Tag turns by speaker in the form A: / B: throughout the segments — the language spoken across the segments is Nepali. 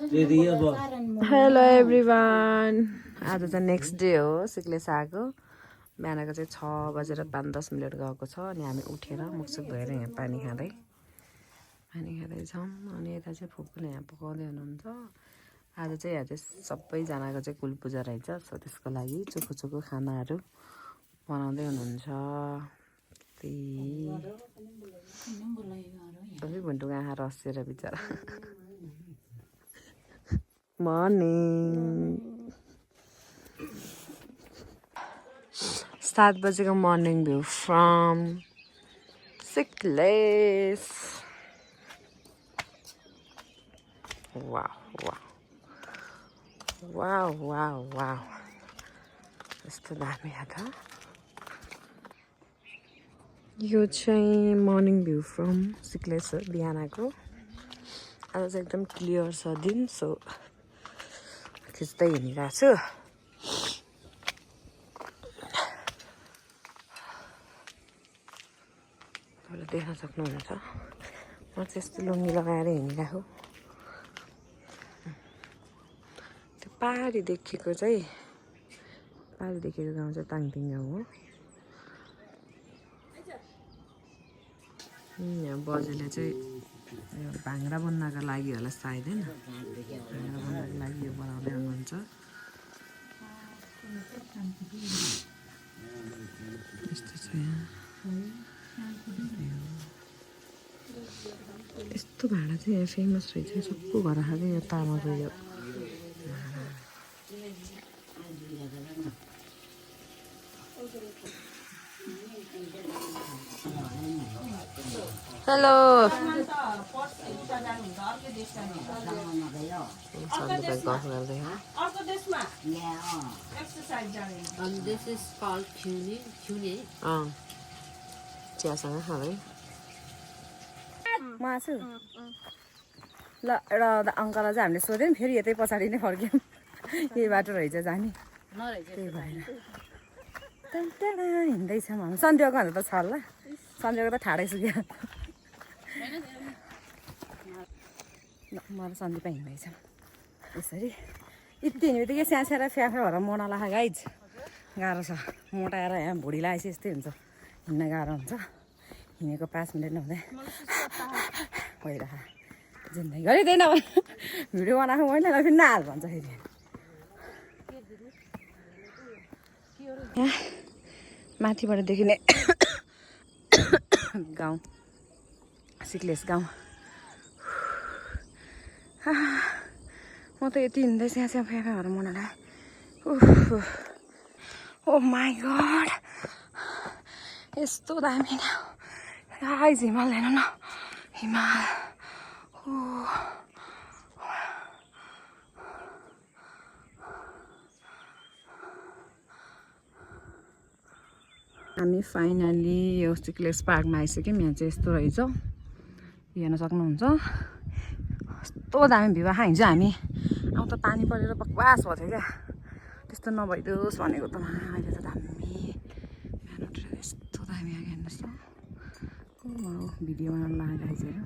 A: हेलो एभ्रिवान, आज चाहिँ नेक्स्ट डे हो सिक्लेस आएको। बिहानको चाहिँ 6:05-10 गएको छ अनि हामी उठेर मुखसुख धोएर यहाँ पानी खाँदैछौँ। अनि यता चाहिँ फुपूले यहाँ पकाउँदै हुनुहुन्छ। आज चाहिँ यहाँ चाहिँ सबैजनाको चाहिँ कुल पूजा रहेछ, सो त्यसको लागि चोखो चोखो खानाहरू बनाउँदै हुनुहुन्छ। त्यही भुन्टुको आँखा रसेर बिचरा। मर्निङ 7 बजेको morning view from Sikles. Wow wow wow wow wow, यस्तो दामी छ त। यो चाहिँ मर्निङ भ्यू फ्रम सिक्लेस हो बिहानको। आज चाहिँ एकदम क्लियर छ दिन, सो खिच्दै हिँडिरहेको छु। तपाईँले देख्न सक्नुहुन्छ म चाहिँ यस्तो लुङ्गी लगाएर हिँडिरहेको। त्यो पारी देखेको गाउँ चाहिँ ताङतिङ गाउँ हो। यहाँ बजेले चाहिँ भाङ्रा बन्नको लागि होला सायद, होइन? भाङ्रा बन्नको लागि यो बनाउँदै हुनुहुन्छ। यस्तो छ यहाँ। यस्तो भाँडा चाहिँ यहाँ फेमस रहेछ, सबको घर खाँदै यो तामाको यो हेलो चियासँग खाँदै म आछु ल। एउटा अङ्कललाई चाहिँ हामीले सोध्यौँ, फेरि यतै पछाडि नै फर्क्यौँ। यही बाटो रहेछ जाने, त्यही भएर हिँड्दैछौँ हामी। सन्ध्याको भन्दा त छ ल, सन्ध्याको त ठाडै सुक्यो। म र सन्दीपा हिँड्दैछौँ यसरी। यति हिँड्ने बित्तिकै स्यासेर फ्याफ्या भएर मोना लाखा गाइज गाह्रो छ। मोटाएर यहाँ भुँडी लगाएपछि यस्तै हुन्छ, हिँड्न गाह्रो हुन्छ। हिँडेको 5 मिनट नहुँदै भइरह जिन्दगी गरिँदैन। भिडियो बनाएको होइन फेरि नहाल भन्छ फेरि। यहाँ माथिबाट देखिने गाउँ सिक्लेस गाउँ। म त यति हिँड्दै स्यास्या फ्याफ्या भएर मोना लाएँ। ओ माई गड, यस्तो दामी न गाइज। हिमाल हेर्नु न, हिमाल। हामी फाइनली यो सिक्लेस पार्कमा आइसक्यौँ। यहाँ चाहिँ यस्तो रहेछ, हेर्न सक्नुहुन्छ। यस्तो दामी भ्यू आएको। हिजो हामी आउँदा पानी परेर बकवास भएको थियो क्या, त्यस्तो नभइदियोस् भनेको त। अहिले त दामी बिहान उठेर यस्तो दामी आयो। हेर्नुहोस् त, भिडियो बनाउनु लाग्यो गाइजहरू।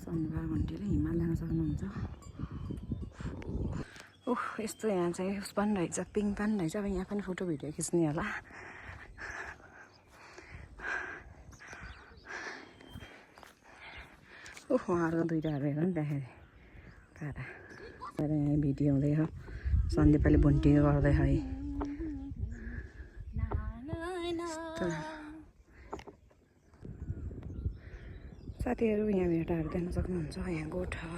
A: शनिबार घन्टीले हिमाल हेर्न सक्नुहुन्छ। ओह, यस्तो यहाँ चाहिँ उस पनि रहेछ, पिङ पनि रहेछ। अब यहाँ पनि फोटो भिडियो खिच्ने होला। ओह, उहाँहरूको दुइटाहरू हेर नि देखाएँ तारा। तर यहाँ भिडियो हुँदै हो, सन्दीपले भुन्टिङ गर्दै है। साथीहरू यहाँ भेटाहरू देख्न सक्नुहुन्छ। यहाँ गोठा,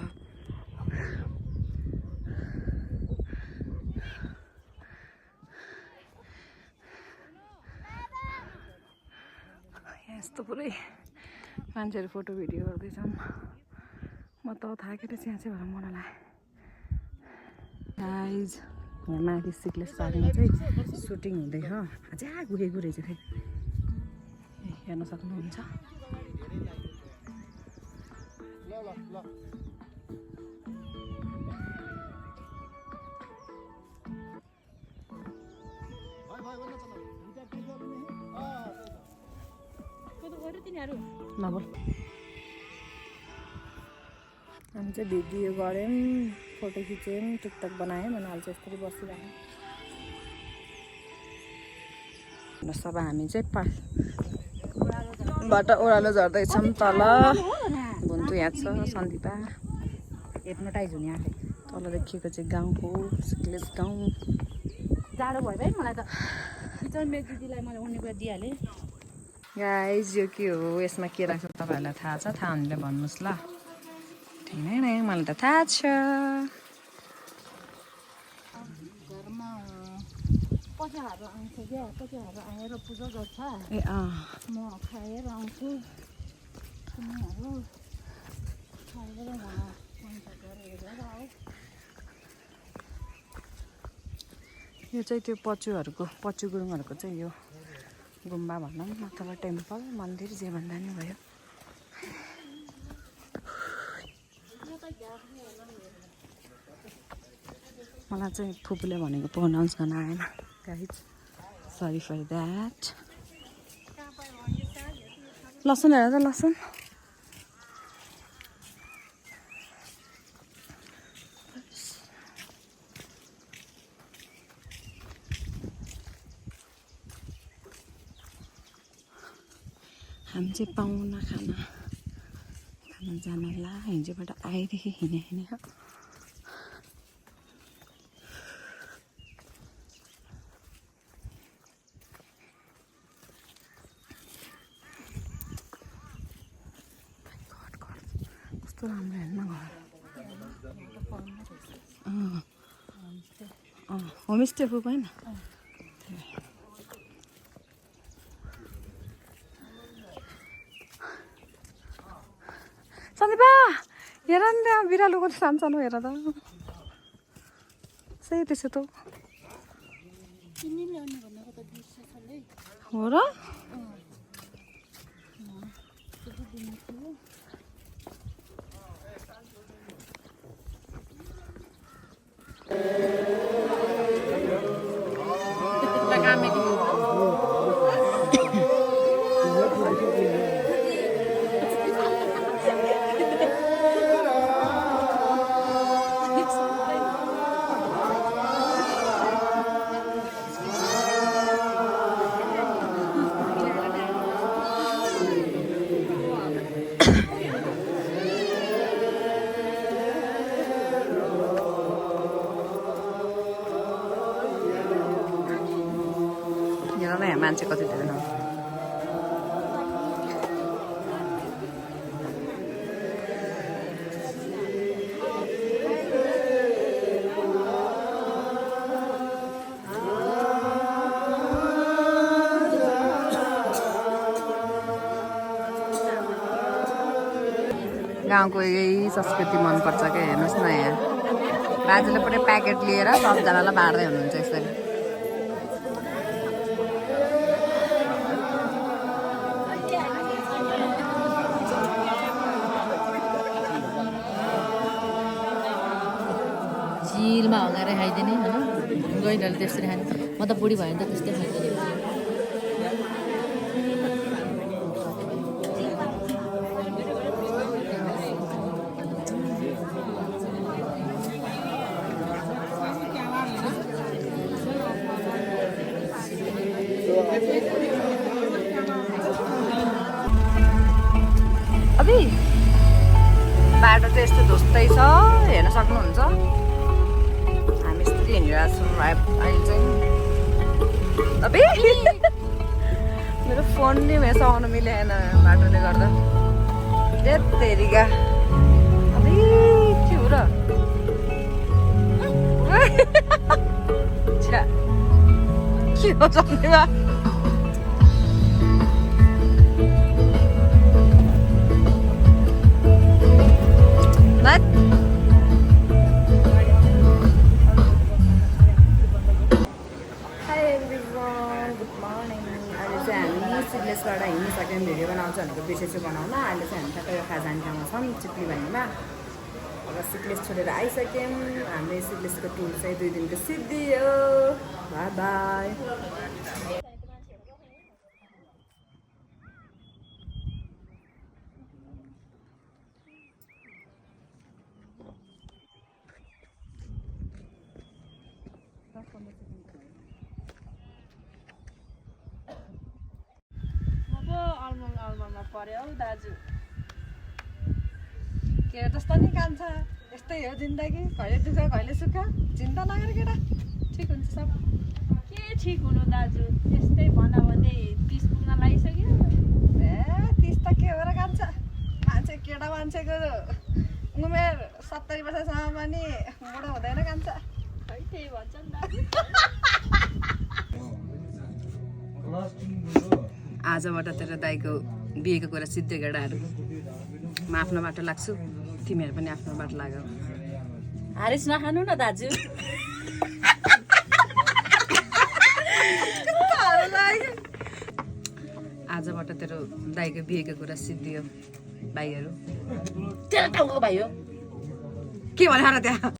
A: यस्तो पुरै मान्छेहरू फोटो भिडियो गर्दैछन्। म त थाकेर स्यासे भएर मोना लाएँ गाइज। यहाँ माथि सिक्लेस पार्कमा चाहिँ सुटिङ हुँदैछ। अझै गएको रहेछ फेरि, हेर्न सक्नुहुन्छ। नबोल। हामी चाहिँ भिडियो गऱ्यौँ, फोटो खिच्यौँ, टिकटक बनायौँ अनि अहिले चाहिँ यस्तरी बसिरहेको। सब हामी चाहिँ बाट ओह्रालो झर्दैछौँ तल। बुन्तु यहाँ छ, सन्दीपा हेप्नोटाइज हुने आँखे तल देखिएको चाहिँ गाउँको सिक्लेस गाउँ। जाडो भयो भाइ मलाई त किचन मेरो दिदीलाई मैले उनी कुरा दिइहालेँ। गाइज यो के हो, यसमा के राख्छ तपाईँहरूलाई थाहा छ? थाहा हुनेले भन्नुहोस् ल। ठिक नै मलाई त थाहा छ। घरमा पचाहरू आउँछ क्या, पचाहरू आएर पूजा गर्छ। ए म खाएर आउँछु, तिमीहरू खाएर यो चाहिँ त्यो पचु गुरुङहरूको चाहिँ यो गुम्बा भनौँ अथवा टेम्पल मन्दिर जे भन्दा नि भयो। मलाई चाहिँ फुपूले भनेको प्रोनाउन्स गर्न आएन गाइज, सरी फर द्याट। लसुन हेर त लसुन। हामी चाहिँ पाहुना खाना जानलाई हिजोबाट आएदेखि हिँडे हो। कस्तो राम्रो हेर्न घर। होमस्टे हो होइन। सन्दीपा हेर नि त्यहाँ बिरालोको सानो हेर त, सही त्यसो त हो र। मान्छे कति धेरै न। गाउँको यही संस्कृति मनपर्छ क्या। हेर्नुहोस् न यहाँ बाजेले पनि प्याकेट लिएर सबजनालाई बाँड्दै हुनुहुन्छ यसरी।
B: झिलमा हँगाएर खाइदिने होइन, गैँडाले त्यसरी खाने। म त बुढी भयो भने त त्यस्तै खाइदिने।
A: अभी बाटो चाहिँ यस्तो धुस्तै छ, हेर्न सक्नुहुन्छ। हामी यस्तरी हिँडिरहेको छौँ अहिले चाहिँ। अभी मेरो फोन नि मेरो आउनु मिलेन बाटोले गर्दा। त्यतिका अभी के हो र के हो सन्दीपा? सिक्लेसबाट हिँडिसक्यौँ, भिडियो बनाउँछ भनेको बिर्सेछु बनाउन। अहिले चाहिँ हामी ठ्याक्कै यो खाजाने ठाउँमा छौँ, चिप्ली भन्नेमा। अब सिक्लेस छोडेर आइसक्यौँ। हाम्रो सिक्लेसको टुर चाहिँ 2 दिनको सिद्धियो। By by.
C: अलमलमा पर्यो हौ दाजु।
A: के जस्तो नि कान्छ, यस्तै हो जिन्दगी, कहिले दुःख कहिले सुख, चिन्ता नगर केटा, ठिक हुन्छ सब।
C: के ठिक हुनु दाजु, यस्तै भन्दा भन्दै 30 पुग्न लागिसक्यो।
A: ए 30 त के हो र कान्छ, मान्छे केटा मान्छेको उमेर 70 वर्षसम्म पनि बुढो हुँदैन कान्छ।
C: खै त्यही भन्छ नि दाजु।
A: आजबाट तेरो दाइको बिहेको कुरा सिद्धो केटाहरू, म आफ्नो बाटो लाग्छु, तिमीहरू पनि आफ्नो बाटो लाग।
C: हारिस नखानु न दाजु।
A: आजबाट तेरो दाइको बिहेको कुरा सिद्धियो भाइहरू।
B: तेरो टाउको भाइ हो।
A: के भन्यो र त्यहाँ?